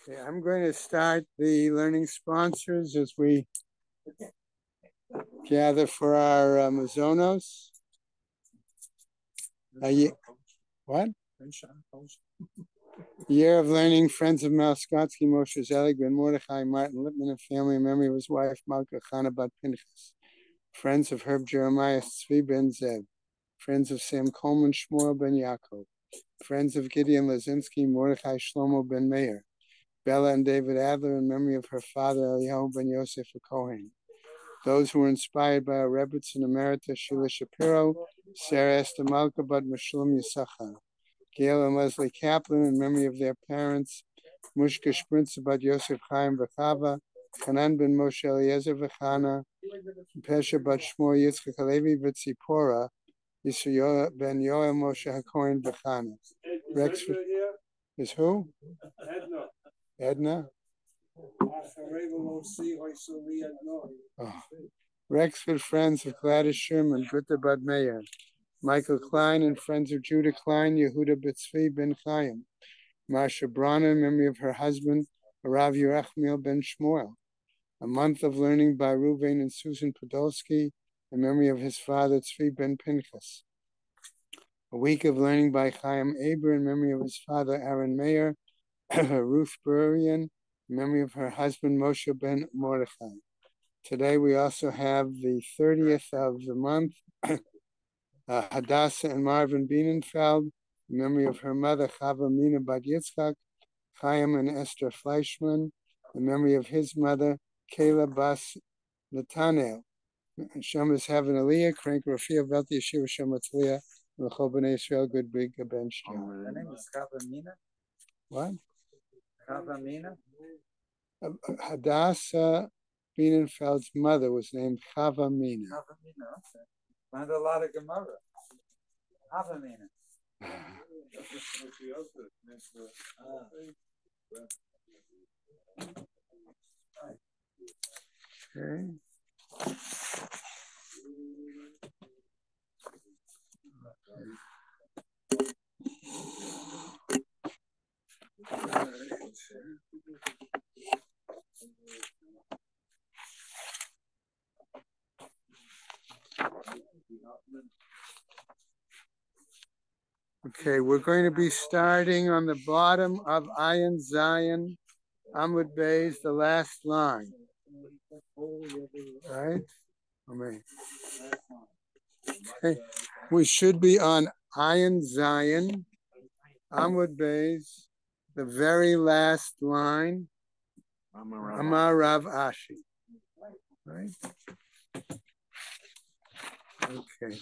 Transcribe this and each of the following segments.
Okay, I'm going to start the learning sponsors as we gather for our Mazonos. What? Year of Learning, Friends of Malskotsky, Moshe Zelig, Ben Mordechai, Martin Lippman, and family in memory of his wife, Malka Chana Bat Pinchas. Friends of Herb Jeremiah, Tzvi Ben Zev. Friends of Sam Coleman, Shmuel Ben Yaakov. Friends of Gideon Lazinski, Mordechai Shlomo Ben Meir. Bella and David Adler in memory of her father, Eliyahu Ben Yosef Cohen. Those who were inspired by our Rebbetzin Emerita, Sheila Shapiro, Sarah Esther Malka Bat Meshulam Yisachar. Gail and Leslie Kaplan in memory of their parents, Mushka Sprinzer Bat Yosef Chaim Vachava, Hanan Ben Moshe Eliezer Vachana, Pesha Bat Shmuel Yitzchak Halevi Vitzipora, Yisrael Ben Yoel Moshe HaKohen Vachana. Rex is who? Edna? Oh. Rexford Friends of Gladys Sherman, Gutta Bad Meir. Michael Klein and Friends of Judah Klein, Yehuda B'Tzvi Ben Chaim. Marsha Brana in memory of her husband, Rav Yerachmiel Ben Shmuel. A month of learning by Ruvain and Susan Podolsky in memory of his father, Tzvi Ben Pinchas. A week of learning by Chaim Aber in memory of his father, Aaron Meir. Ruth Burian in memory of her husband, Moshe Ben Mordechai. Today we also have the 30th of the month, Hadassah and Marvin Bienenfeld, in memory of her mother, Chava Mina Bat Yitzchak, Chaim and Esther Fleischman, in memory of his mother, Kayla Bas Natanel. Hashem is having Aliyah, Crank Rafia, Velti Yeshiva Shematliah, and L'chol B'nai Yisrael, good big Ben Shem. Her name is Chava Mina? What? Chava Mina? Hadassah Bienenfeld's mother was named Chava Mina. Chava Mina, okay. Find a lot of Gemara. Chava Mina. Okay. Okay, we're going to be starting on the bottom of Ayin Zion, Amud Beis, the last line. Right? Okay. We should be on Ayin Zion, Amud Beis, the very last line, Amar Rav Ashi. Right? Okay.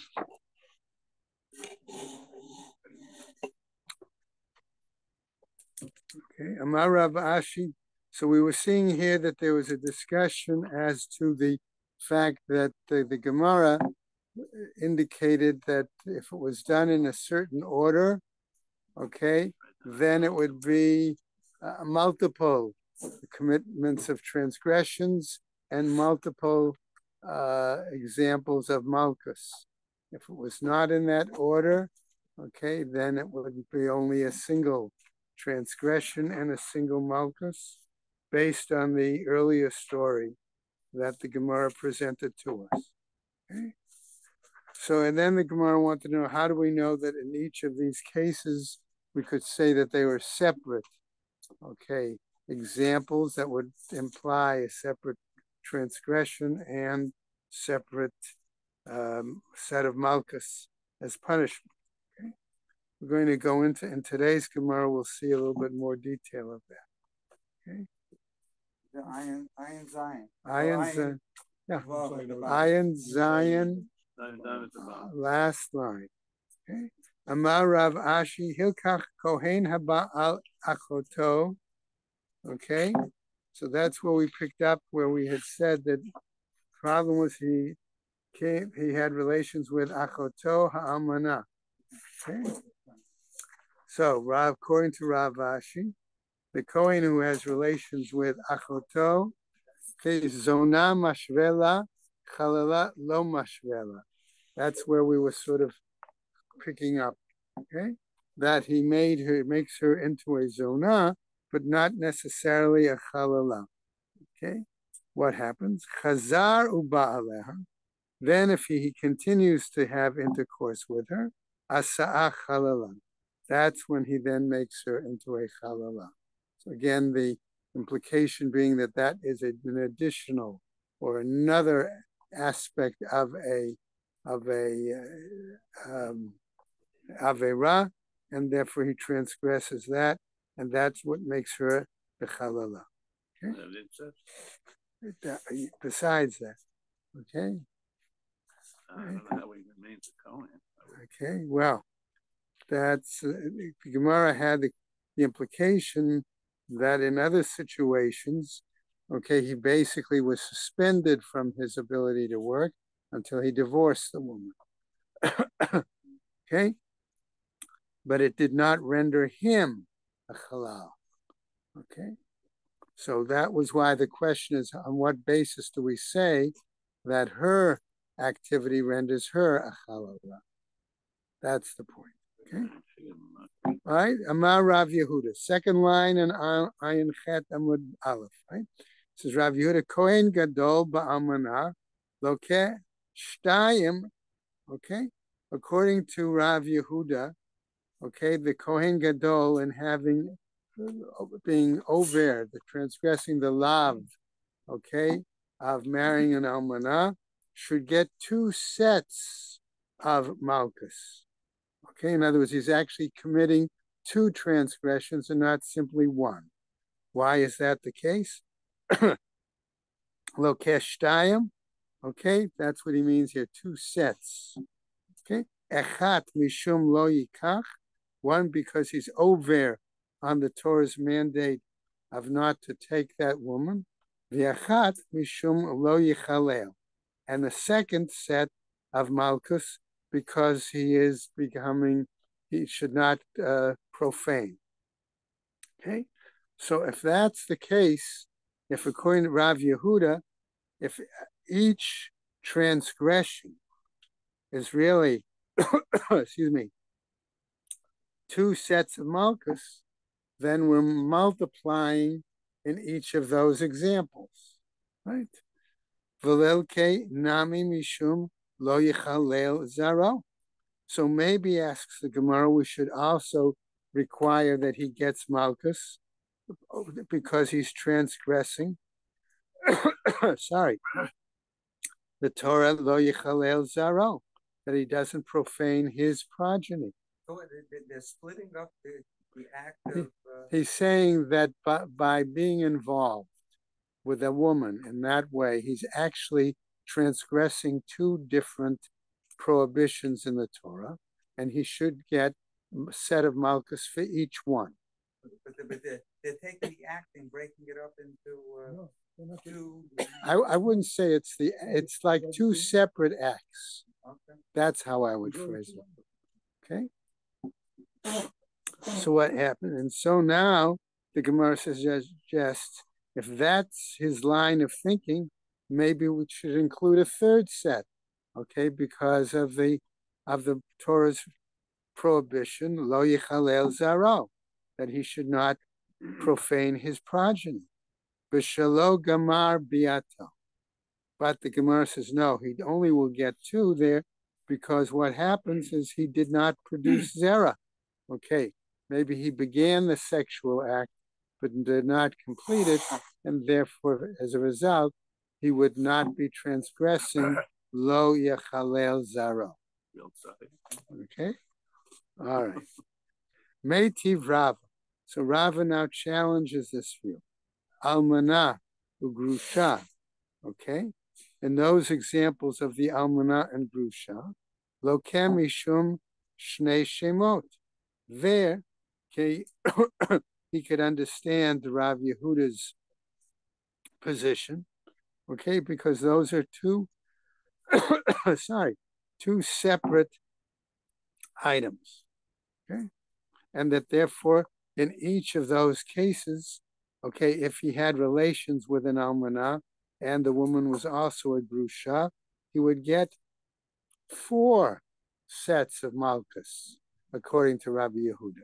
Okay, Amar Rav Ashi. So we were seeing here that there was a discussion as to the fact that the Gemara indicated that if it was done in a certain order, okay, then it would be multiple commitments of transgressions and multiple examples of malchus. If it was not in that order, okay, then it would be only a single transgression and a single malchus based on the earlier story that the Gemara presented to us. Okay? So, and then the Gemara wanted to know, how do we know that in each of these cases we could say that they were separate, okay, examples that would imply a separate transgression and separate set of malchus as punishment. Okay? We're going to go into, in today's Gemara, we'll see a little bit more detail of that. Okay? The Ayin Zion. Ayin Zion. Yeah. Ayin Zion. Last line. Okay. Amar Rav Ashi Hilkach Kohen Haba Al Achoto. Okay. So that's where we picked up, where we had said that the problem was he had relations with Achoto Ha'amana. Okay. So according to Rav Ashi, the Kohen who has relations with Achoto, okay, Zona Mashvela, Chalala Lo Mashvela. That's where we were sort of picking up, okay? That he makes her into a Zona, but not necessarily a chalala. Okay, what happens? Chazar uba'aleha. Then, if he continues to have intercourse with her, asa'ah chalala. That's when he then makes her into a chalala. So again, the implication being that that is an additional or another aspect of a avera, and therefore he transgresses that, and that's what makes her the chalala. Okay? Besides that, okay. I don't know how he remains a Kohen. Okay, well, that's the Gemara had the implication that in other situations, okay, he basically was suspended from his ability to work until he divorced the woman. Okay, but it did not render him a halal. Okay, so that was why the question is, on what basis do we say that her activity renders her a halal? That's the point. Okay. All right. Amar Rav Yehuda. Second line in Ayin Chet Amud Aleph. Right. It says Rav Yehuda Kohen Gadol Ba'amana Loke Shtayim. Okay. According to Rav Yehuda, okay, the Kohen Gadol in having being over the transgressing the lav, okay, of marrying an almanah should get 2 sets of malchus. Okay, in other words, he's actually committing 2 transgressions and not simply 1. Why is that the case? Lokesh shtayim. Okay, that's what he means here. 2 sets. Okay, echat mishum lo yikach. 1 because he's over on the Torah's mandate of not to take that woman. V'achat mishum lo yichalel. And the second set of malchus because he is becoming, he should not profane. Okay, so if that's the case, if according to Rav Yehuda, if each transgression is really, excuse me, 2 sets of malchus, then we're multiplying in each of those examples, right? V'lelke nami mishum lo yichalel zaro. So maybe, asks the Gemara, we should also require that he gets malchus because he's transgressing. Sorry, the Torah lo yichalel zaro, that he doesn't profane his progeny. So they're splitting up the act of. He's saying that by being involved with a woman in that way, he's actually transgressing 2 different prohibitions in the Torah, and he should get a set of malchus for each one. But they're taking the act and breaking it up into 2. I wouldn't say it's like 2 separate acts. Okay. That's how I would phrase it. Okay. So what happened? And so now the Gemara suggests if that's his line of thinking, maybe we should include a 3rd set, okay, because of the Torah's prohibition, lo yichalel zaro, that he should not profane his progeny. B'shalo gamar biato. But the Gemara says no, he only will get 2 there because what happens is he did not produce zera. Okay, maybe he began the sexual act but did not complete it, and therefore, as a result, he would not be transgressing lo yechalel zaro. Okay, all right. Meitiv Rava. So Rava now challenges this view. Almana ugrusha. Okay, in those examples of the almana and grusha, lokem mishum shnei shemot. There, okay, he could understand Rav Yehuda's position, okay, because those are 2, sorry, 2 separate items, okay, and that therefore in each of those cases, okay, if he had relations with an almanah and the woman was also a grusha, he would get 4 sets of malchus, according to Rabbi Yehuda.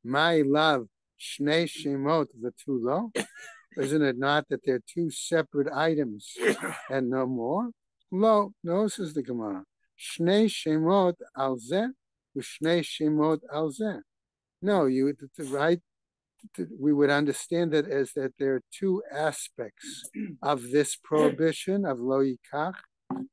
My love Shnei Shemot V'tulo. Isn't it not that they're two separate items and no more? Lo, no, says the Gemara. Shnei Shemot al zeh, Shnei Shemot al zeh. No, right. We would understand it as that there are two aspects of this prohibition of lo yikach,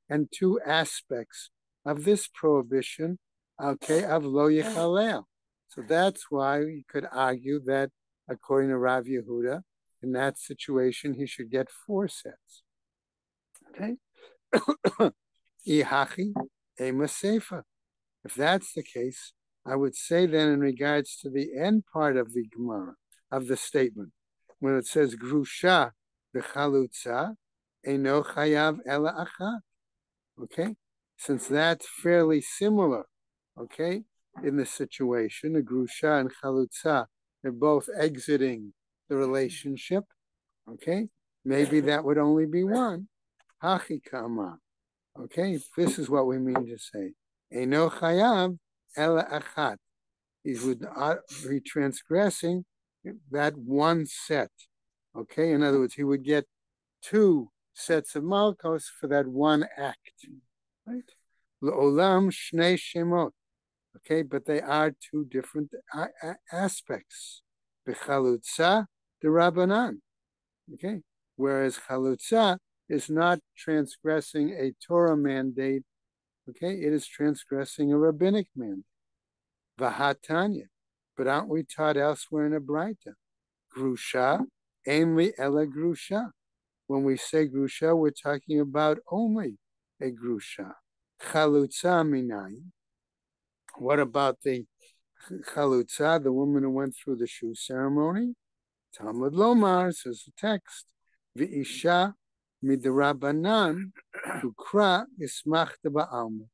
and two aspects of this prohibition, okay, of lo yichalel. So that's why you could argue that, according to Rav Yehuda, in that situation, he should get 4 sets. Okay? Ihachi ema sefer. If that's the case, I would say then, in regards to the end part of the Gemara, of the statement, when it says grusha b'chalutza eino chayav ela achat. Okay, since that's fairly similar, okay, in the situation, the grusha and chalutza, they're both exiting the relationship. Okay, maybe that would only be one. Hachi kama. Okay, this is what we mean to say. Eino chayav ela achat. He would be transgressing that one set. Okay, in other words, he would get 2 sets of malchos for that one act. Right? L'olam shnei shemot. Okay, but they are 2 different aspects. B'chalutza the Rabbanan. Okay, whereas chalutza is not transgressing a Torah mandate. Okay, it is transgressing a rabbinic mandate. Vahatanya. But aren't we taught elsewhere in a Braita? Grusha, ainly ela grusha. When we say grusha, we're talking about only a grusha. Chalutza minayin. What about the chalutza, the woman who went through the shoe ceremony? Talmud Lomar, says the text, V'isha midrabanan tukra ismachta ba'alma.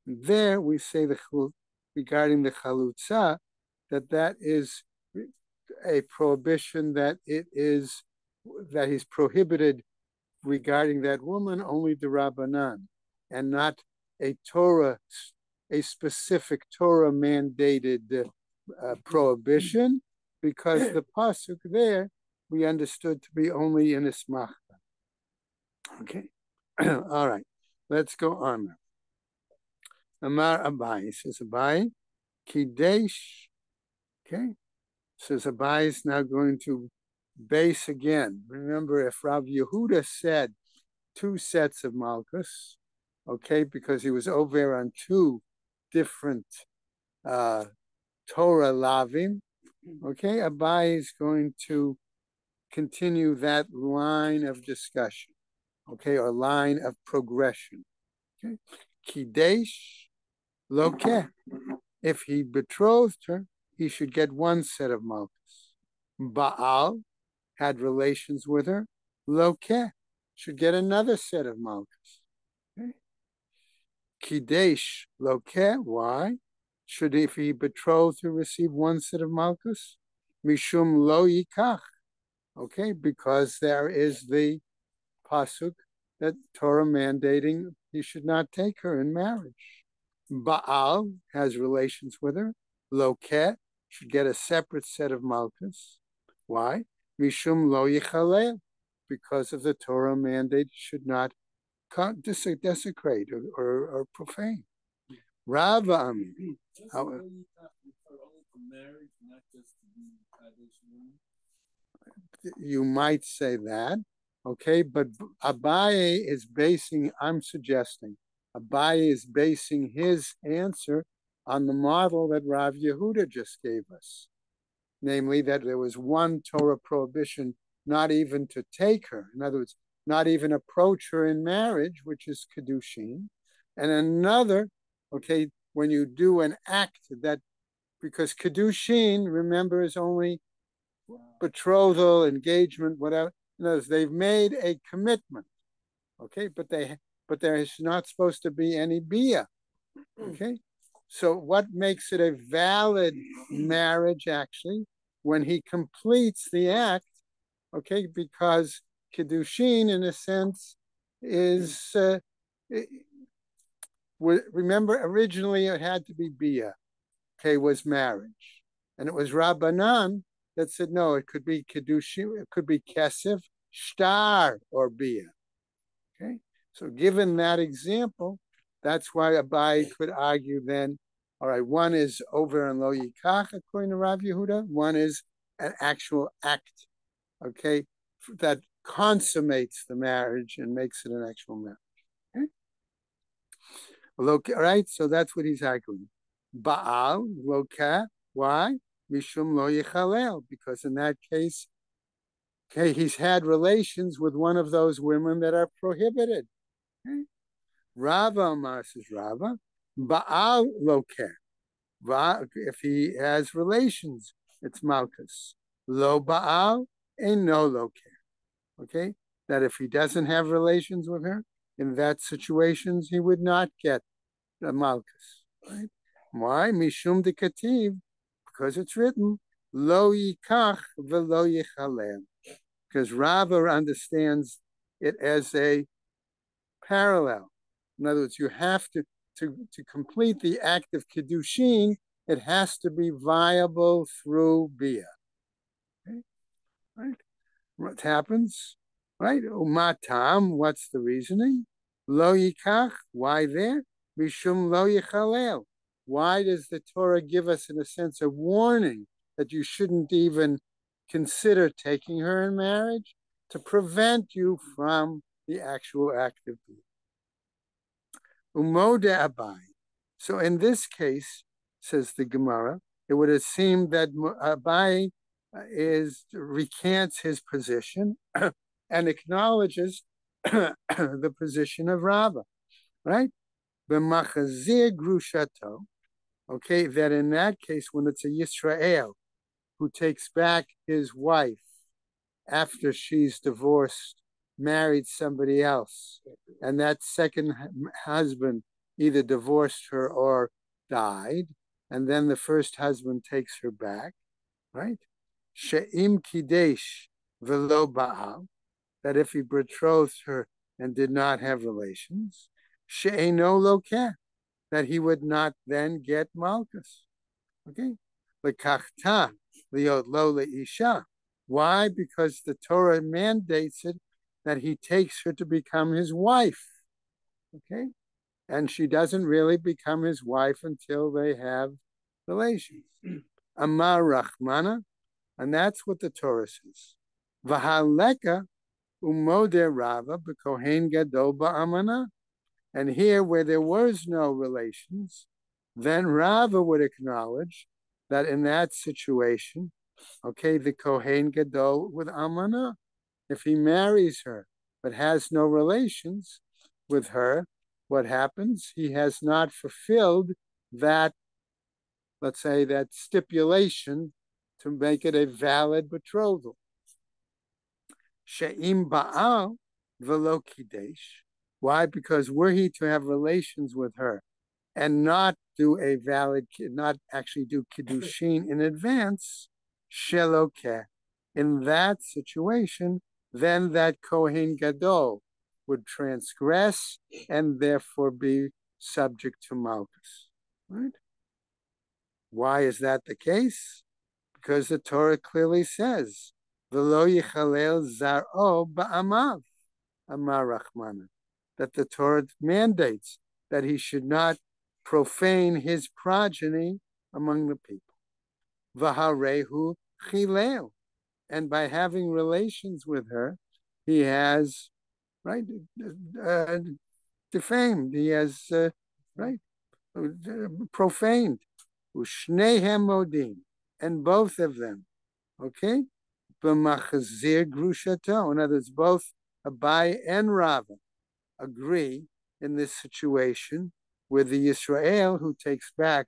There we say regarding the chalutza, that is a prohibition, that he's prohibited regarding that woman only the Rabbanan, and not a specific Torah mandated prohibition, because the pasuk there we understood to be only in ismachta. Okay, all right, let's go on now. Amar Abai, says Abai, Kidesh. Okay, says Abai is now going to base again. Remember, if Rav Yehuda said 2 sets of malchus, okay, because he was over on 2 different Torah lavim, okay, Abai is going to continue that line of discussion, okay, or line of progression. Okay, Kidesh Lokeh. If he betrothed her, he should get 1 set of malchus. Baal had relations with her, Lokeh should get another set of malchus. Okay. Kidesh Lokeh, why? Should, if he betrothed her, receive 1 set of malchus? Mishum lo yikach. Okay, because there is the pasuk that Torah mandating he should not take her in marriage. Baal has relations with her. Lokeh should get a separate set of malchus. Why? Mishum lo yichalel, because of the Torah mandate should not desecrate or profane. Rava Ami. You might say that, okay, but Abaye is basing, I'm suggesting, Abaye is basing his answer on the model that Rav Yehuda just gave us. Namely, that there was 1 Torah prohibition not even to take her, in other words, not even approach her in marriage, which is Kedushin, and another, okay, when you do an act that, because Kedushin, remember, is only betrothal, engagement, whatever. In other words, they've made a commitment, okay, but there's not supposed to be any bia, okay. So what makes it a valid marriage, actually, when he completes the act, okay, because Kiddushin, in a sense, is, remember, originally it had to be bia, okay, was marriage. And it was Rabbanan that said, no, it could be Kedushin, it could be Kesef, Shtar, or Bia. Okay, so given that example, that's why Abai could argue then, all right, one is over and lo yikach, according to Rav Yehuda, one is an actual act, okay, that consummates the marriage and makes it an actual marriage. Okay? All right, so that's what he's arguing. Baal, loka, why? Mishum lo yichalel, because in that case, okay, he's had relations with one of those women that are prohibited. Okay? Rava Amar says Rava, Baal loker. If he has relations, it's Malchus. Lo Baal, ain't no loker. Okay? That if he doesn't have relations with her, in that situations, he would not get the Malchus. Right? Why? Mishum de Kativ, because it's written, Lo yikach velo yichalel. Because Rava understands it as a parallel. In other words, you have to complete the act of Kiddushin, it has to be viable through Bia. Okay? Right? What happens? Right? Umatam, what's the reasoning? Lo yikach, why there? Mishum lo yichalel. Why does the Torah give us, in a sense, a warning that you shouldn't even consider taking her in marriage? To prevent you from the actual act of Bia. Umode Abai. So in this case, says the Gemara, it would have seemed that Abai recants his position and acknowledges the position of Rava, right? B'machazir grushato, okay, that in that case, when it's a Yisrael who takes back his wife after she's divorced, married somebody else, and that second husband either divorced her or died, and then the first husband takes her back, right? She'im kidesh velo ba'al, that if he betrothed her and did not have relations, she'eno lokeh, that he would not then get malchus. Okay? Lekachta liot lo leisha. Why? Because the Torah mandates it that he takes her to become his wife. Okay? And she doesn't really become his wife until they have relations. Amar Rachmana, and that's what the Torah says. Vahaleka umode Rava b'kohen gadol ba'amana. And here, where there was no relations, then Rava would acknowledge that in that situation, okay, the Kohen Gadol with Amana, if he marries her but has no relations with her, what happens? He has not fulfilled that, let's say, that stipulation to make it a valid betrothal. She'im Baal velo kidesh. Why? Because were he to have relations with her and not do a valid, not actually do kiddushin in advance, shelokeh. In that situation, then that Kohen Gadol would transgress and therefore be subject to Malchus. Right? Why is that the case? Because the Torah clearly says, "V'lo yichalel zar'o ba'amav," Amar Rachmana, that the Torah mandates that he should not profane his progeny among the people. Vaharehu chilel, and by having relations with her, he has, right, defamed. He has, right, profaned. Ushnehem modim, and both of them, okay, b'machazir grushato. In other words, both Abai and Rava agree in this situation with the Yisrael who takes back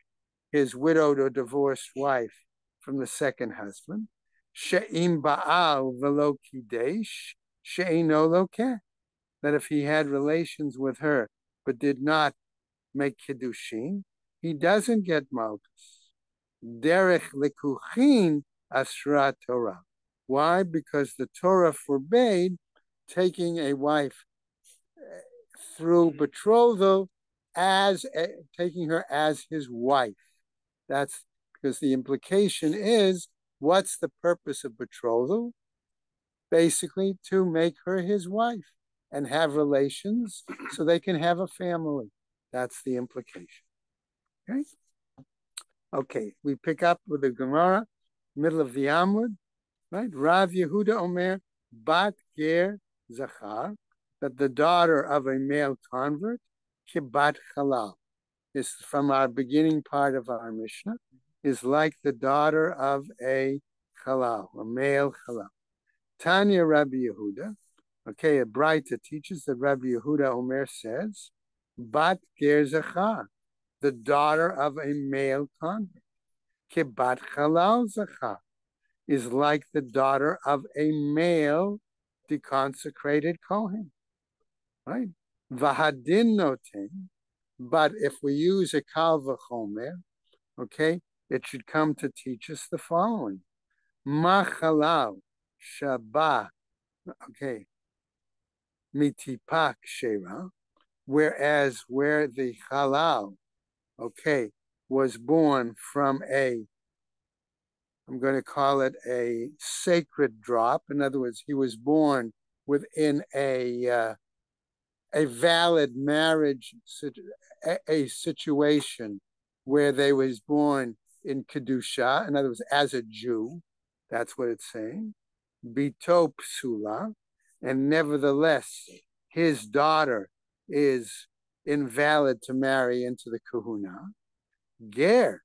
his widowed or divorced wife from the second husband. She'im Baal velo kidesh, she'ino lokeh. That if he had relations with her but did not make kiddushin, he doesn't get malchus. Derech lekuchin asra Torah. Why? Because the Torah forbade taking a wife through betrothal as taking her as his wife. That's because the implication is what's the purpose of betrothal? Basically, to make her his wife and have relations so they can have a family. That's the implication. Okay? Okay, we pick up with the Gemara, middle of the Amud, right? Rav Yehuda Omer, Bat Ger Zachar, that the daughter of a male convert, Kibat Halal, is from our beginning part of our Mishnah, is like the daughter of a Halal, a male Halal. Tanya Rabbi Yehuda, okay, a Braita teaches that Rabbi Yehuda Omer says, Bat Ger Zachar, the daughter of a male convert. Kibat Halal Zachar is like the daughter of a male deconsecrated Kohen, right? Vahadin noten, but if we use a kal v'chomer, okay, it should come to teach us the following. Ma halal shaba, okay, mitipak shera, whereas where the halal, okay, was born from I'm going to call it a sacred drop. In other words, he was born within a valid marriage, a situation where they was born in Kedusha, in other words, as a Jew. That's what it's saying. Bito psula, and nevertheless, his daughter is invalid to marry into the kahuna. Ger,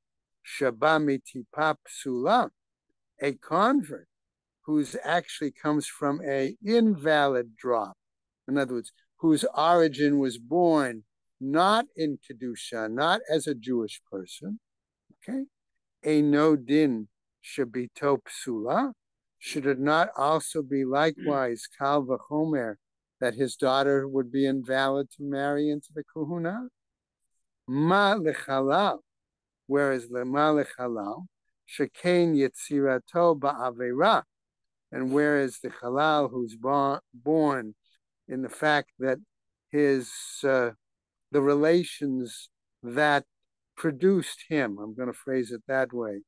shabami tipa psula, a convert who's actually comes from a invalid drop. In other words, whose origin was born not in Kedusha, not as a Jewish person, okay? A no din shabito psula, should it not also be likewise kal v'chomer, that his daughter would be invalid to marry into the kahuna? Ma lechalal, whereas ma lechalal, shekain yitzirato ba'avera, and whereas the halal who's born in the fact that his the relations that produced him, I'm going to phrase it that way,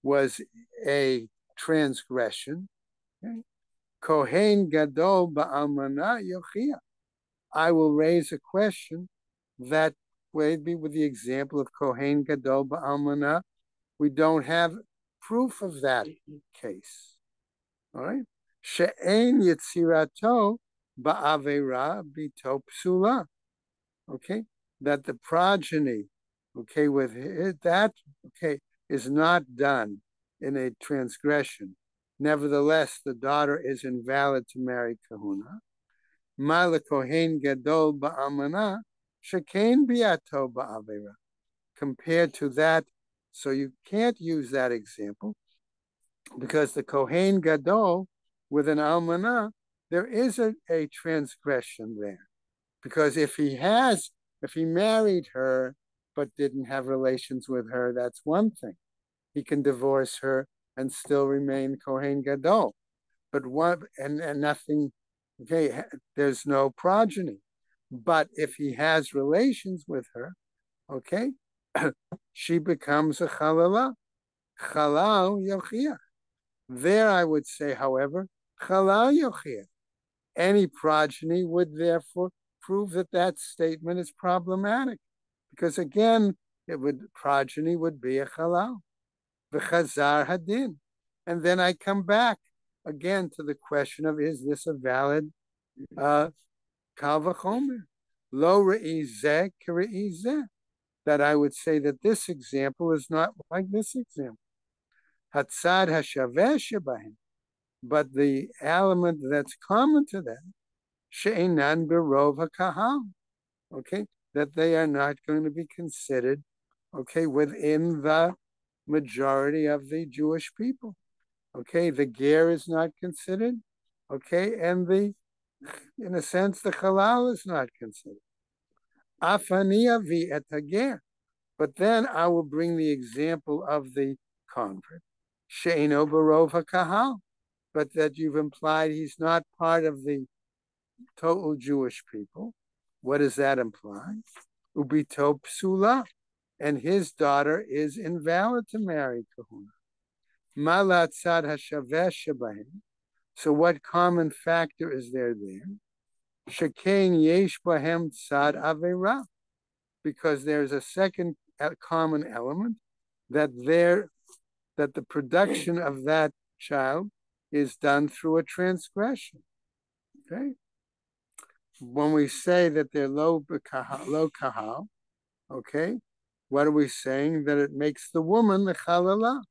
was a transgression. Okay? Kohen gadol ba'almana yochia. I will raise a question that would be with the example of Kohen gadol ba'almana. We don't have proof of that case. All right? She'en yitzirato ba'avera bito psula. Okay? That the progeny, okay, with it, that, okay, is not done in a transgression. Nevertheless, the daughter is invalid to marry kahuna. Ma kohen gadol ba'amana shekain biato ba'avera. Compared to that, so you can't use that example because the kohen gadol with an almana, there is a transgression there. Because if he married her but didn't have relations with her, that's one thing. He can divorce her and still remain Kohen Gadol. But and nothing, okay, there's no progeny. But if he has relations with her, okay, she becomes a chalala. Chalal yochiach. There I would say, however, chalal yochiach. Any progeny would therefore prove that that statement is problematic, because again, progeny would be a halal, v'chazar hadin, and then I come back again to the question of, is this a valid kal v'chomer? Lo re'izeh k're'izeh, that I would say that this example is not like this example. Hatzad hashaveh shebahim, but the element that's common to them, she'enan berov hakahal, okay, that they are not going to be considered, okay, within the majority of the Jewish people. Okay, the ger is not considered, okay, and in a sense, the halal is not considered. Afania vi et hager, but then I will bring the example of the convert, she'eno berov hakahal, but that you've implied he's not part of the total Jewish people. What does that imply? Ubito psula, and his daughter is invalid to marry kahuna. Malat tzad hashaveh shebahem. So what common factor is there? Shekain yesh bahem tzad avera. Because there's a second common element that the production of that child is done through a transgression. Okay? When we say that they're lo kahal, okay, what are we saying? That it makes the woman the chalala.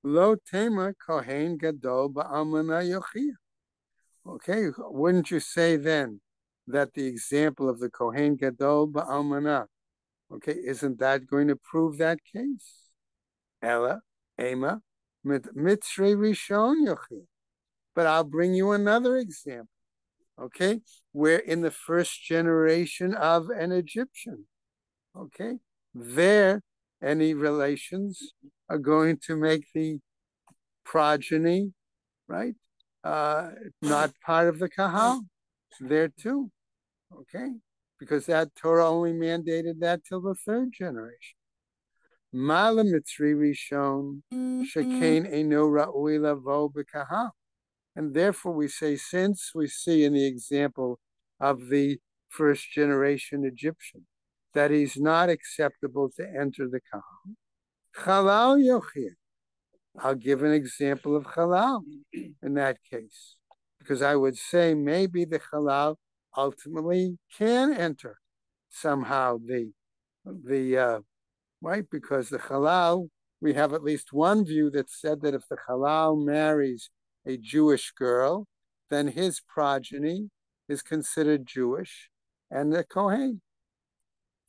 Lo tema kohen gadol ba'almana yochia. Okay, wouldn't you say then that the example of the kohen gadol ba'almana, okay, isn't that going to prove that case? Ella, Ema, mitzri rishon yochia. But I'll bring you another example. Okay, where in the first generation of an Egyptian, okay, there any relations are going to make the progeny, right, not part of the kahal there too, okay, because that Torah only mandated that till the third generation. Mala mitzri rishon shekain eino ra'ui lavo b'kahal. And therefore we say, since we see in the example of the first generation Egyptian that he's not acceptable to enter the kahal, halal yochir. I'll give an example of halal in that case, because I would say maybe the halal ultimately can enter somehow the right, because the halal, we have at least one view that said that if the halal marries a Jewish girl, then his progeny is considered Jewish and the Kohen,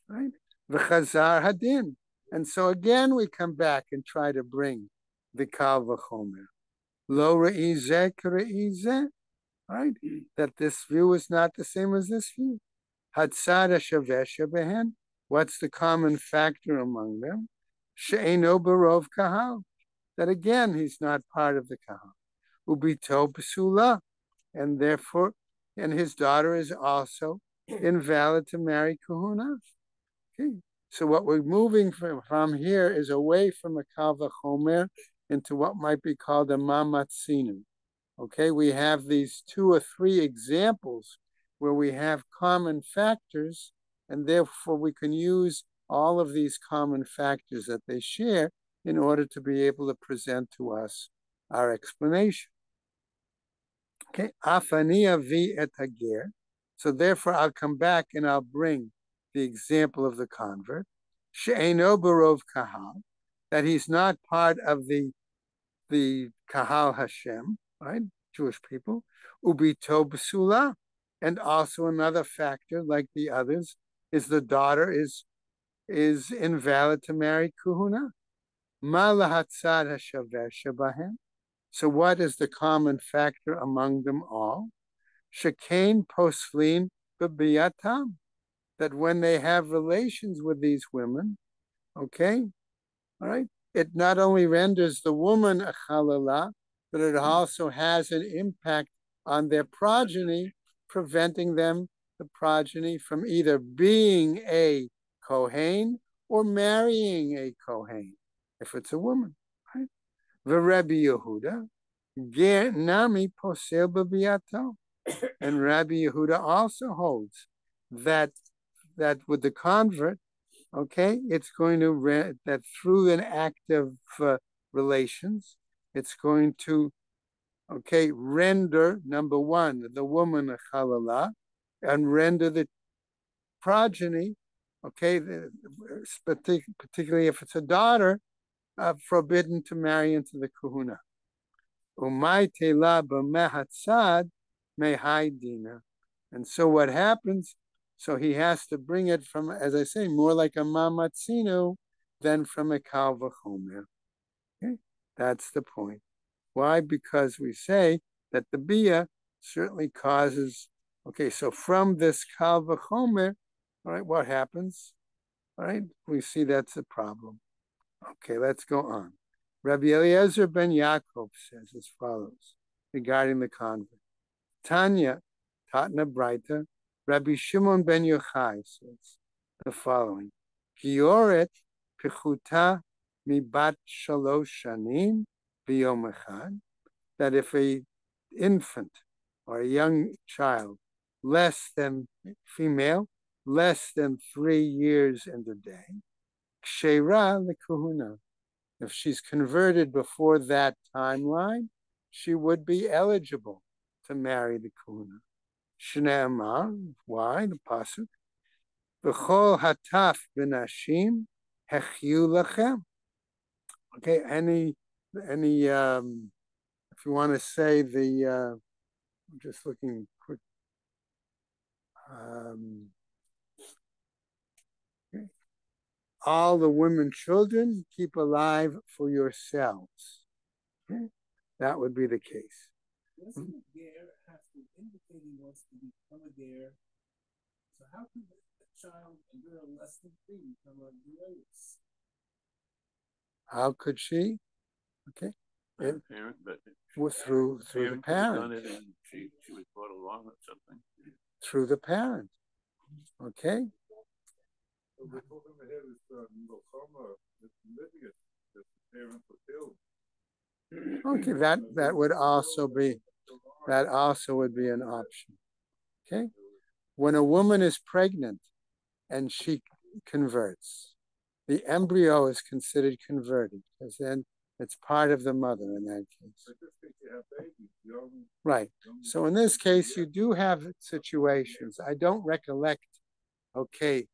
right? V'chazar hadin. And so again, we come back and try to bring the kal v'chomer. Lo re'izeh k're'izeh, right? That this view is not the same as this view. Hatzad hashaveh shebehen. What's the common factor among them? She'eno barov kahal. That again, he's not part of the kahal. Ubito psula, and therefore, and his daughter is also invalid to marry kahuna. Okay, so what we're moving from here is away from a kal v'chomer into what might be called a mamatzinu. Okay, we have these 2 or 3 examples where we have common factors, and therefore we can use all of these common factors that they share in order to be able to present to us our explanation. Okay, afania vi et hager. So therefore I'll come back and I'll bring the example of the convert, she'eno barov kahal, that he's not part of the kahal Hashem, right, Jewish people, ubito b'sula, and also another factor like the others is the daughter is invalid to marry kuhuna. Ma lahatzad hashaveh shebahem. So what is the common factor among them all? Shekain posflin b'biyatam, that when they have relations with these women, okay, all right, it not only renders the woman a chalala, but it also has an impact on their progeny, preventing them, the progeny, from either being a kohen or marrying a kohen, if it's a woman, right? Rabbi Yehuda, ger nami posel b'biyato, and Rabbi Yehuda also holds that with the convert, okay, it's going to that through an act of relations, it's going to, okay, render, number one, the woman a chalala, and render the progeny, okay, particularly if it's a daughter, forbidden to marry into the kahuna. Umay tela b'mehatzad mehaydina. And so what happens, so he has to bring it from, as I say, more like a mamatzinu than from a kal v'chomer. Okay? That's the point. Why? Because we say that the bia certainly causes, okay, so from this kal v'chomer, all right, what happens? All right, we see that's a problem. Okay, let's go on. Rabbi Eliezer ben Yaakov says as follows regarding the convert. Tanya, Tatna Braita, Rabbi Shimon ben Yochai says the following: Gioret pichuta mibat shalosh shanim biyom echad, that if a infant or a young child, less than female, less than 3 years and a day, ksheira lekahuna. If she's converted before that timeline, she would be eligible to marry the kahuna. Shneamar, why? The pasuk. V'chol hataf b'nashim hechyu lachem. Okay, any, if you want to say I'm just looking quick. Okay. All the women children keep alive for yourselves. Okay? That would be the case. Doesn't Ger have to indicate he wants to become a Ger? So how can a child, a girl less than 3, become a Geras? How could she? Okay. Parent, but through the parent. Done it and she was brought along with something. Through the parent. Okay. Okay, that would also be an option. Okay. When a woman is pregnant and she converts, the embryo is considered converted, because then it's part of the mother in that case. Right. So in this case, you do have situations. I don't recollect, in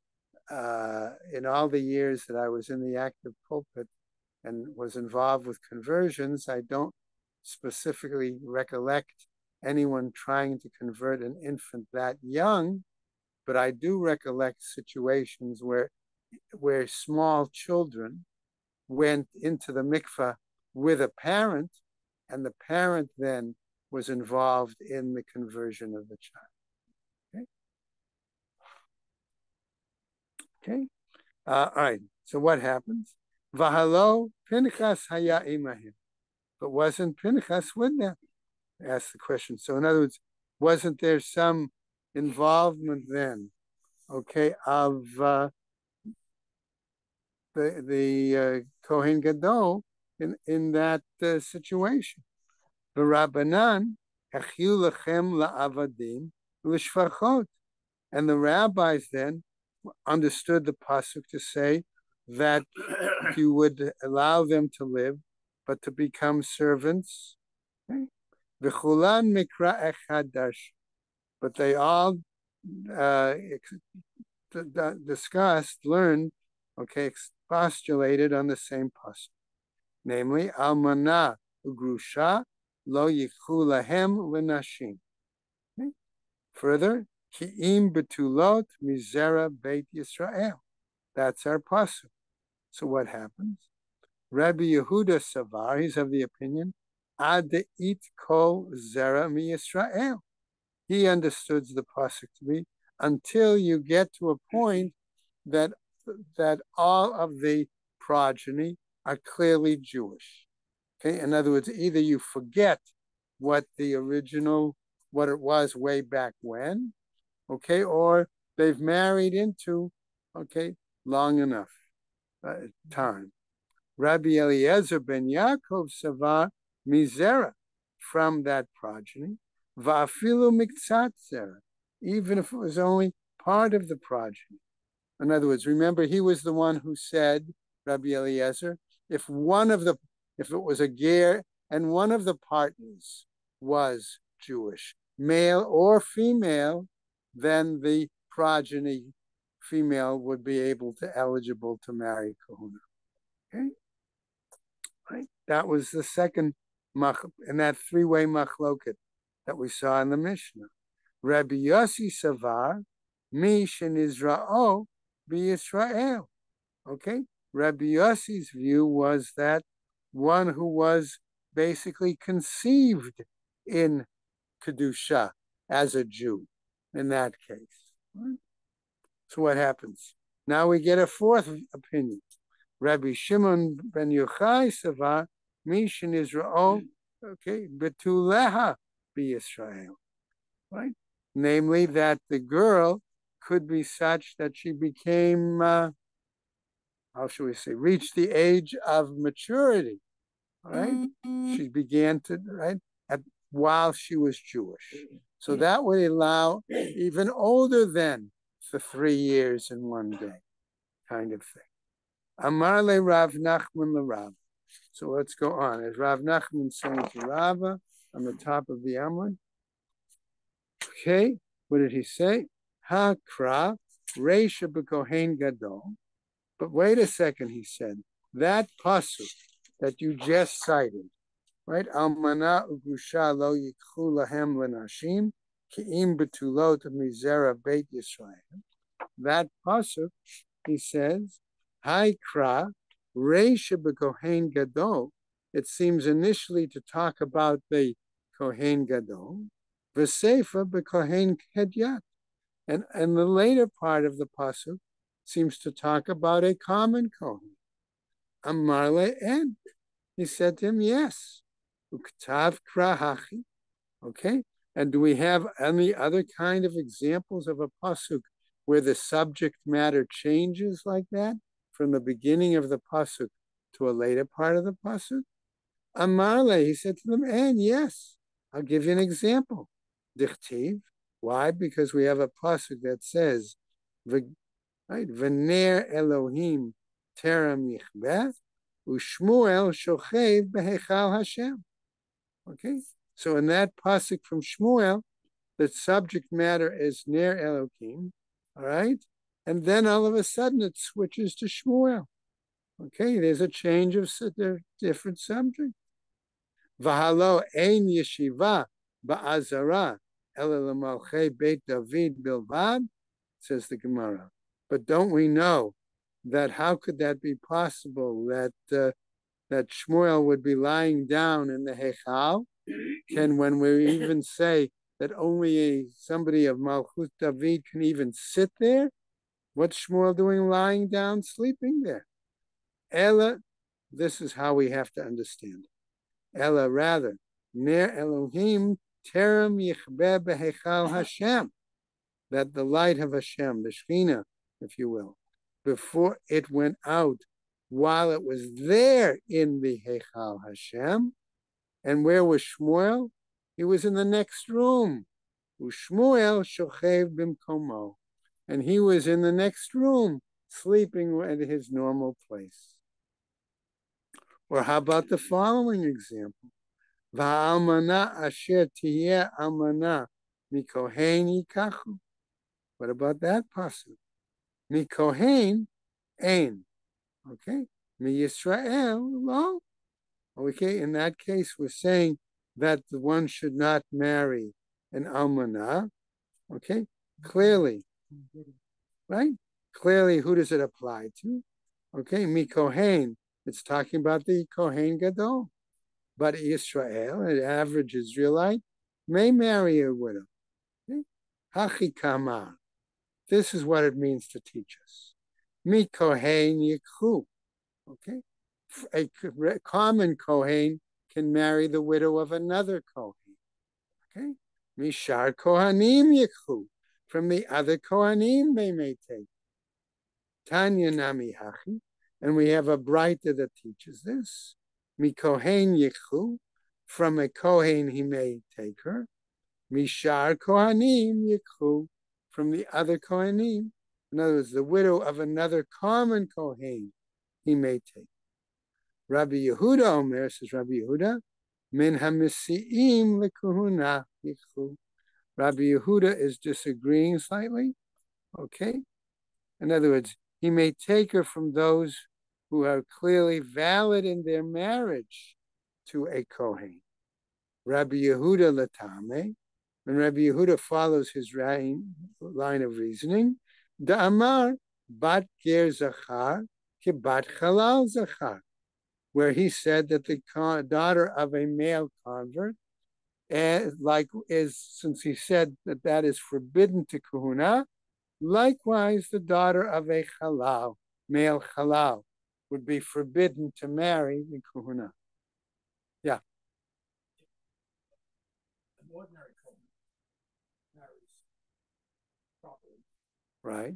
all the years that I was in the active pulpit and was involved with conversions, I don't specifically recollect anyone trying to convert an infant that young, but I do recollect situations where small children went into the mikveh with a parent, and the parent then was involved in the conversion of the child. Okay. All right. So what happens? Vahalo Pinchas haya imahim. But wasn't Pinchas with them? Ask the question. So in other words, wasn't there some involvement then, of the Kohen Gadol in that situation? The Rabbanan hechyu lechem la'avadim l'shvachot, and the rabbis then understood the pasuk to say that you would allow them to live, but to become servants. V'chulan mikra echadash, but they all learned, postulated on the same pasuk, namely almana ugrusha lo yikhu lahem l'nashim. Further, ki'im betulot mizera beit Yisrael. That's our pasuk. So what happens? Rabbi Yehuda Savar, he's of the opinion, ad it kol zera mi Yisrael. He understood the pasuk to be until you get to a point that all of the progeny are clearly Jewish. Okay, in other words, either you forget what it was way back when, or they've married into, long enough time. Rabbi Eliezer ben Yaakov Savar mizera, from that progeny, va'afilu miktzat zera, even if it was only part of the progeny. In other words, remember, he was the one who said, Rabbi Eliezer, if it was a ger and one of the partners was Jewish, male or female, then the progeny female would be eligible to marry kahuna. Okay, right. That was the second in that 3-way machloket that we saw in the Mishnah. Rabbi Yossi Savar, mi shenizra'o b'Yisrael. Okay, Rabbi Yossi's view was that one who was basically conceived in Kedusha as a Jew in that case. Right? So what happens? Now we get a fourth opinion. Rabbi Shimon ben Yochai Savar, Mishin Israel, Betuleha b'Yisrael. Right? Namely, that the girl could be such that she became, reached the age of maturity, All right, she began to while she was Jewish. So that would allow even older than for 3 years in one day, kind of thing. Amar le Rav Nachman le Rav. So let's go on. As Rav Nachman saying to Rava on the top of the Amud. Okay, what did he say? Hakra Reisha b'Kohen Gadol. But wait a second, he said. That pasuk that you just cited, right? Almana ugusha lo yikchu lahem lenashim ki'im betulot mizera beit Yisrael. That pasuk, he says, Haikra Reisha b'Kohen Gadol. It seems initially to talk about the Kohen Gadol, v'Seifa b'Kohen Kedyat, and the later part of the pasuk seems to talk about a common Kohen. Amarle en. He said to him, yes. Uktav krahachi. Okay. And do we have any other kind of examples of a pasuk where the subject matter changes like that from the beginning of the pasuk to a later part of the pasuk? Amarle, he said to them, and yes, I'll give you an example. Dichtiv. Why? Because we have a pasuk that says, right, V'ner Elohim terem yichbeh, u'Shmuel shochev behechal Hashem. Okay, so in that pasuk from Shmuel, the subject matter is Ner Elohim, all right? And then all of a sudden it switches to Shmuel. Okay, there's a change of different subject. V'halo ein yeshiva ba'azara ela l'malchei Beit David bilvad, says the Gemara. But don't we know that how could that be possible that that Shmuel would be lying down in the Hechal? Can when we even say that only somebody of Malchut David can even sit there? What's Shmuel doing lying down, sleeping there? Ella, this is how we have to understand it. Ella, rather, Ner Elohim terem yichbeh behechal Hashem, that the light of Hashem, the Shekhinah, if you will, before it went out, while it was there in the Hechal Hashem. And where was Shmuel? He was in the next room. Ushmuel shochev bimkomo. And he was in the next room, sleeping at his normal place. Or how about the following example? Va'almana asher tiyeh almana mikohen yikachu. What about that pasuk? Mikohen ein. Okay. Mi Yisrael lo. Okay, in that case, we're saying that the one should not marry an almanah. Okay, clearly, right? Clearly, who does it apply to? Okay, mi kohen. It's talking about the Kohen Gadol. But Israel, an average Israelite, may marry a widow. Okay? Hachi kamar. This is what it means to teach us. Mi kohen yikhu. Okay, a common Kohen can marry the widow of another Kohen. Okay, Mishar Kohanim Yikhu. From the other Kohanim they may take. Tanya Nami Hachi. And we have a Braita that teaches this. Mi Kohen Yikhu. From a Kohen he may take her. Mishar Kohanim Yikhu. From the other Kohanim. In other words, the widow of another common Kohen he may take. Rabbi Yehuda Omer, says Rabbi Yehuda, min hamisi'im lekuhuna yichu. Rabbi Yehuda is disagreeing slightly. Okay? In other words, he may take her from those who are clearly valid in their marriage to a Kohen. Rabbi Yehuda latame, and Rabbi Yehuda follows his line of reasoning, da'amar bat ger zachar ki bat halal zachar, where he said that the daughter of a male convert, since he said that that is forbidden to kahuna, likewise the daughter of a halal, male halal, would be forbidden to marry the kahuna. Yeah. An ordinary Kohen marries properly. Right.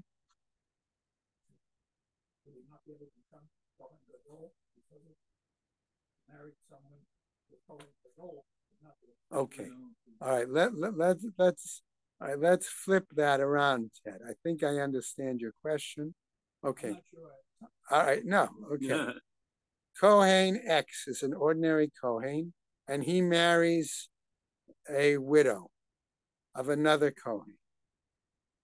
Will he not be able to become Kohen Gadol because of married someone with Cohen Gadol, not with Okay. All right. Let's flip that around, Ted. I think I understand your question. Okay. I'm not sure All right. No. Okay. Kohen X is an ordinary Kohen, and he marries a widow of another Kohen.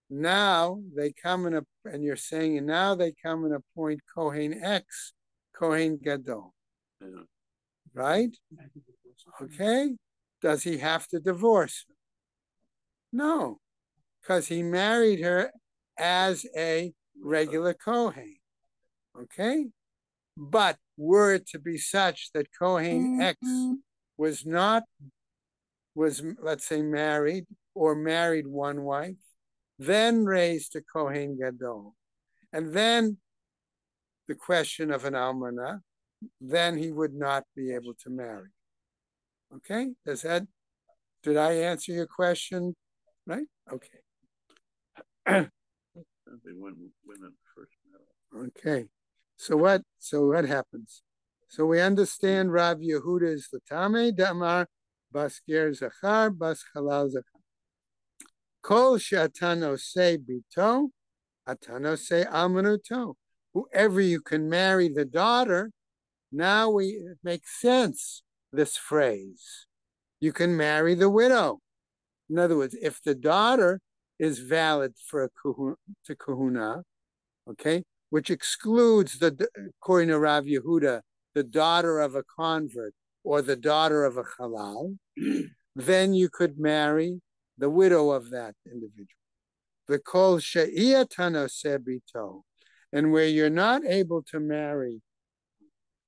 Now they come and you're saying, and now they come and appoint Kohen X, Kohen Gadol. Yeah. Right? Okay. Does he have to divorce her? No, because he married her as a regular Kohen. Okay? But were it to be such that Kohen X was not, let's say, married or married one wife, then raised to Kohen Gadol, and then the question of an almanah, then he would not be able to marry. Okay? Did I answer your question? Right? Okay. They went women first. Okay. So what happens? So we understand Rav Yehuda is the Tameh Damar Bas Ger Zachar Bas Halal Zachar. Kol Shatano Se Bito, Atano Se Almanuto. Whoever you can marry the daughter, now it makes sense, this phrase. You can marry the widow. In other words, if the daughter is valid for to kahuna, okay, which excludes according to Rav Yehuda, the daughter of a convert or the daughter of a halal, then you could marry the widow of that individual. The kol she'iyatano sebito, and where you're not able to marry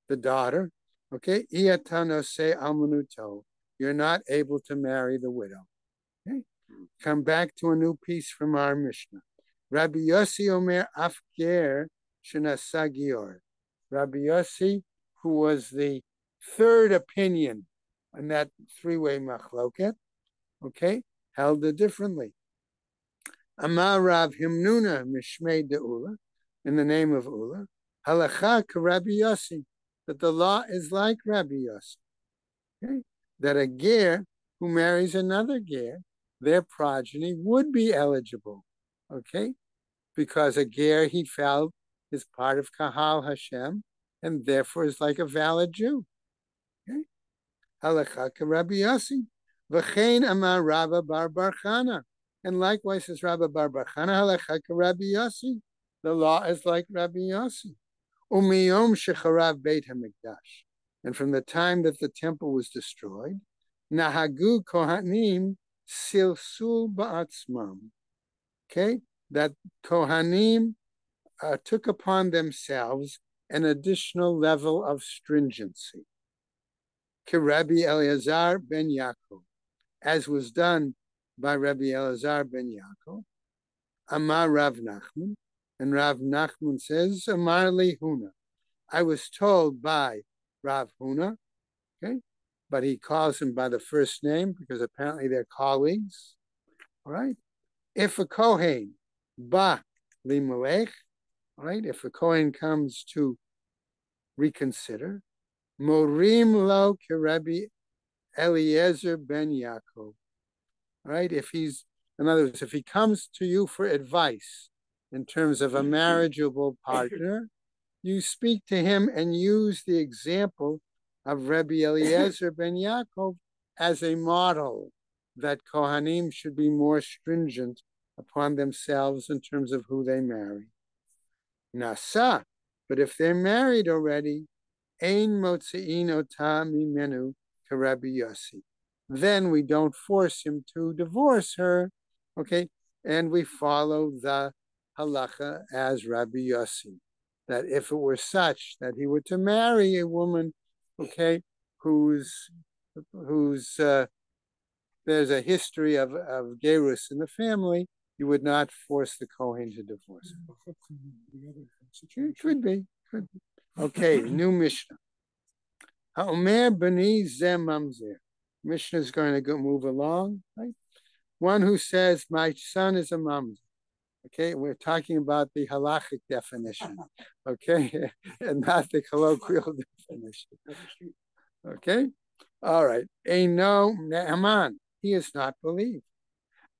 the daughter, okay, iyatano se almanuto, you're not able to marry the widow. Okay, come back to a new piece from our Mishnah. Rabbi Yossi Omer Afger Shenasagior. Rabbi Yossi, who was the third opinion on that three-way machloket, okay, held it differently. Amar Rav Himnuna Mishmei De'ula, in the name of Ula, halacha Rabbi Yossi, that the law is like Rabbi Yossi, okay, that a ger who marries another ger, their progeny would be eligible, okay, because a ger he felt is part of Kahal Hashem and therefore is like a valid Jew. Okay, halacha Rabbi Yossi, v'chein amar Rabba bar Bar Chana. And likewise, says Rabbi bar Bar Chana, halacha Rabbi Yossi. The law is like Rabbi Yossi. Umiyom shecharav Beit HaMikdash. And from the time that the temple was destroyed, nahagu kohanim silsul ba'atzmam. Okay, that kohanim took upon themselves an additional level of stringency. Rabbi Eleazar ben Yaakov, as was done by Rabbi Eleazar ben Yaakov, Amar Rav Nachman, and Rav Nachman says, Amar li Huna. I was told by Rav Huna, okay, but he calls him by the first name because apparently they're colleagues. All right. If a Kohen ba li melech, all right, if a Kohen comes to reconsider, morim lo Rabbi Eliezer ben Yaakov. All right, in other words, if he comes to you for advice in terms of a marriageable partner, you speak to him and use the example of Rabbi Eliezer ben Yaakov as a model that Kohanim should be more stringent upon themselves in terms of who they marry. Nasa, but if they're married already, ein motzi'in ota mimenu to Rabbi Yossi. Then we don't force him to divorce her, okay? And we follow the halacha as Rabbi Yossi, that if it were such that he were to marry a woman, okay, whose there's a history of gerus in the family, you would not force the Kohen to divorce her. It could be. Okay, new Mishnah. Ha'omer b'ni zeh mamzer. Mishnah is going to move along, right? One who says, my son is a mamzer. Okay, we're talking about the halachic definition, okay, and not the colloquial definition. Okay? All right. Eino ne'aman. He is not believed.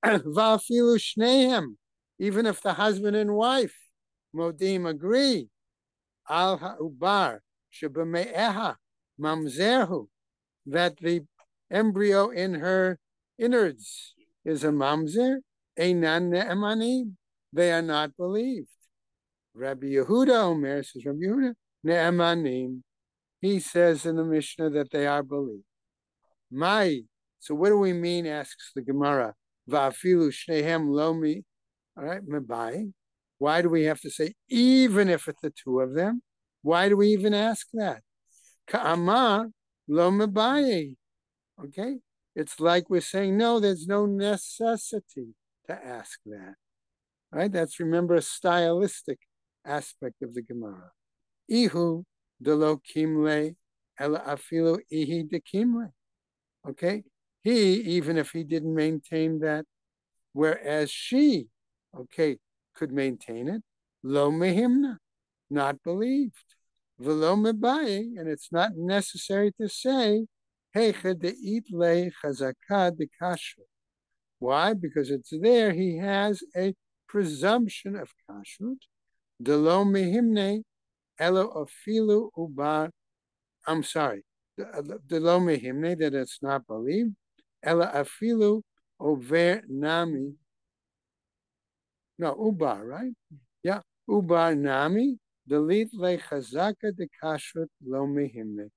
Va'afilu shnehem. Even if the husband and wife, modim, agree, al ha'ubar shebeme'eha mamzerhu, that the embryo in her innards is a mamzer, einan ne'emanim. They are not believed. Rabbi Yehuda Omer, says Rabbi Yehuda, ne'emanim. He says in the Mishnah that they are believed. Mai. So what do we mean, asks the Gemara. Va'afilu shnehem lomi. All right, mebai. Why do we have to say, even if it's the two of them? Why do we even ask that? Ka'amar lo mebai. Okay? It's like we're saying, no, there's no necessity to ask that. Right? That's, remember, a stylistic aspect of the Gemara. Ihu de lo kimle ela afilu ihi de kimle. Okay? He, even if he didn't maintain that, whereas she, okay, could maintain it, lo mehimna, not believed. Velo mebaye, and it's not necessary to say, heicha de itle chazaka de kashrut. Why? Because it's there, he has a presumption of kashrut. De lo mehimne elo afilu ubar. I'm sorry. De lo mehimne, that it's not believed. Ela afilu over nami. No, ubar, right? Yeah, ubar nami. Delete le chazaka de kashrut lo mehimne.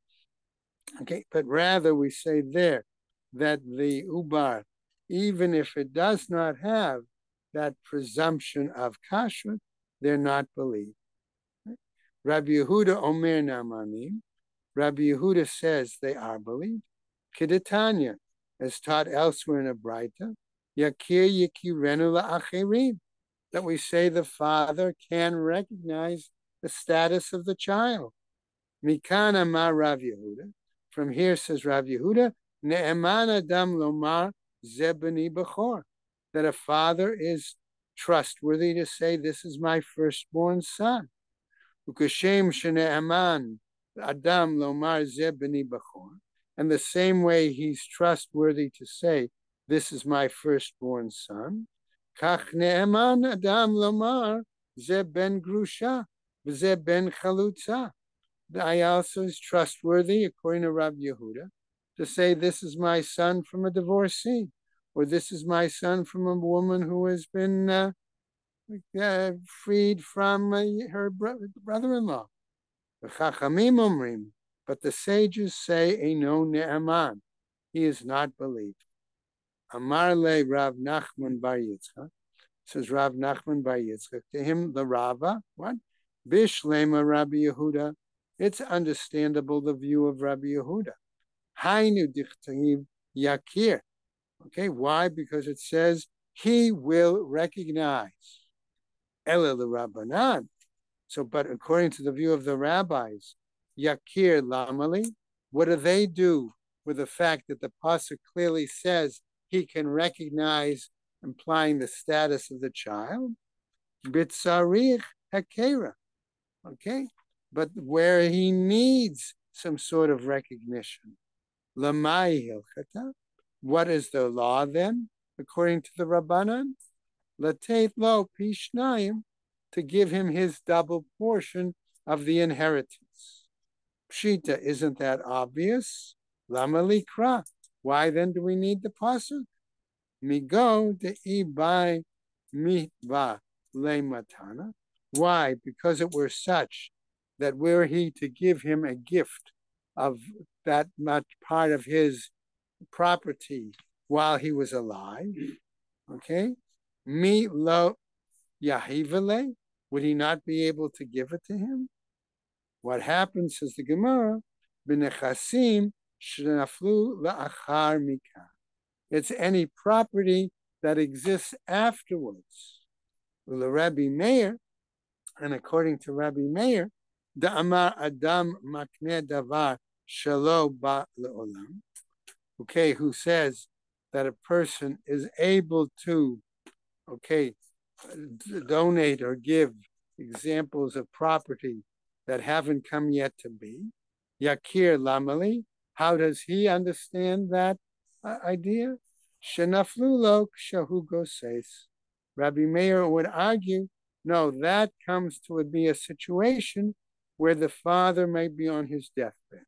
Okay, but rather we say there that the ubar, even if it does not have that presumption of kashrut, they're not believed. Rabbi Yehuda Omer Namanim. Rabbi Yehuda says they are believed. Kedetanya, as taught elsewhere in a Braita, Yakir Yikirenu La'acherim, that we say the father can recognize the status of the child. Mikana Ma Rav Yehuda. From here, says Rav Yehuda, Ne'eman Adam Lomar Zebani Bechor, that a father is trustworthy to say, this is my firstborn son. Ukashem Shene'eman Adam Lomar Zebani Bechor. And the same way he's trustworthy to say, this is my firstborn son. Kach Ne'eman Adam Lomar Zeb ben Grusha, Zeb ben Chalutza. I also is trustworthy, according to Rabbi Yehuda, to say this is my son from a divorcee, or this is my son from a woman who has been freed from her brother-in-law. But the sages say, Eino ne'aman, he is not believed. Amar le Rav Nachman bar Yitzchak, says Rav Nachman bar Yitzchak, to him the Rava, what? Bishlema Rabbi Yehuda. It's understandable the view of Rabbi Yehuda. Hainu dichtahiv yakir. Okay, why? Because it says he will recognize. Ela the Rabbanan. So, but according to the view of the rabbis, yakir lamali, what do they do with the fact that the pasuk clearly says he can recognize, implying the status of the child? Bitzarich hakera. Okay, but where he needs some sort of recognition. Lamai hilchata. What is the law then, according to the Rabbanan? Lateit lo pishnayim, to give him his double portion of the inheritance. Pshita, isn't that obvious? Lama likra. Why then do we need the pasuk? Migo de ibai mitva le matana. Why? Because it were such that were he to give him a gift of that much part of his property while he was alive, okay? Mi lo yahivale, would he not be able to give it to him? What happens, says the Gemara, b'nechasim shenaflu la'achar mikah. It's any property that exists afterwards. Rabbi Meir, and according to Rabbi Meir, the Amar Adam Makne Davar Shalo Ba Leolam, okay, who says that a person is able to, okay, donate or give examples of property that haven't come yet to be. Yakir Lamali, How does he understand that idea? Shenaflulo shahu goses. Rabbi Meir would argue, no, that comes to be a situation where the father may be on his deathbed,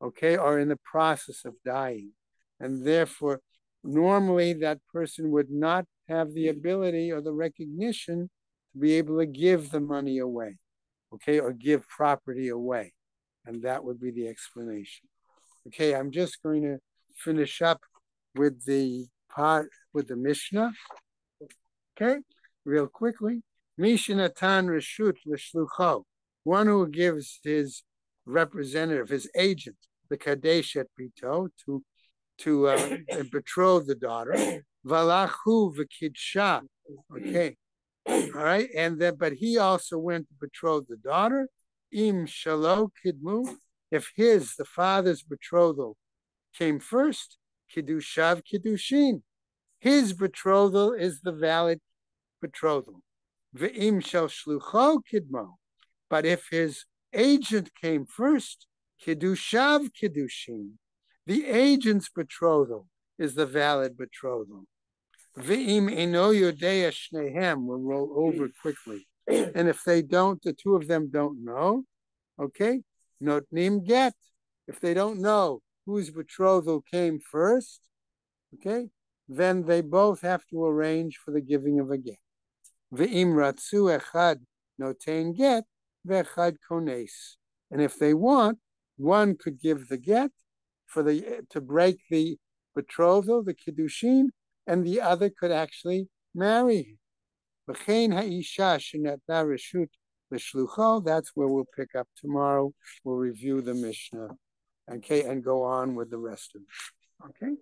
okay, or in the process of dying. And therefore, normally that person would not have the ability or the recognition to be able to give the money away, okay, or give property away. And that would be the explanation. Okay, I'm just going to finish up with the Mishnah. Okay, real quickly. Mishnatan Reshut L'Shlucho, one who gives his representative, his agent, the Kadesh et Bito, to betroth the daughter. Valachu v'kidsha. Okay, all right, and then but he also went to betroth the daughter. Im shalo kidmu. If the father's betrothal came first, kiddushav kiddushin. His betrothal is the valid betrothal. Ve'im shel shlucho kidmo. But if his agent came first, kiddushav kiddushin. The agent's betrothal is the valid betrothal. Ve'im eno yodea shnehem will roll over quickly. And if they don't, the two of them don't know, okay? Notnim get. If they don't know whose betrothal came first, okay, then they both have to arrange for the giving of a get. Ve'im ratzu echad notein get, ve'echad kones. And if they want, one could give the get to break the betrothal, the kiddushin, and the other could actually marry him. V'chein ha'isha shenatna reshut l'shlucho. That's where we'll pick up tomorrow. We'll review the Mishnah, okay, and go on with the rest of it. Okay.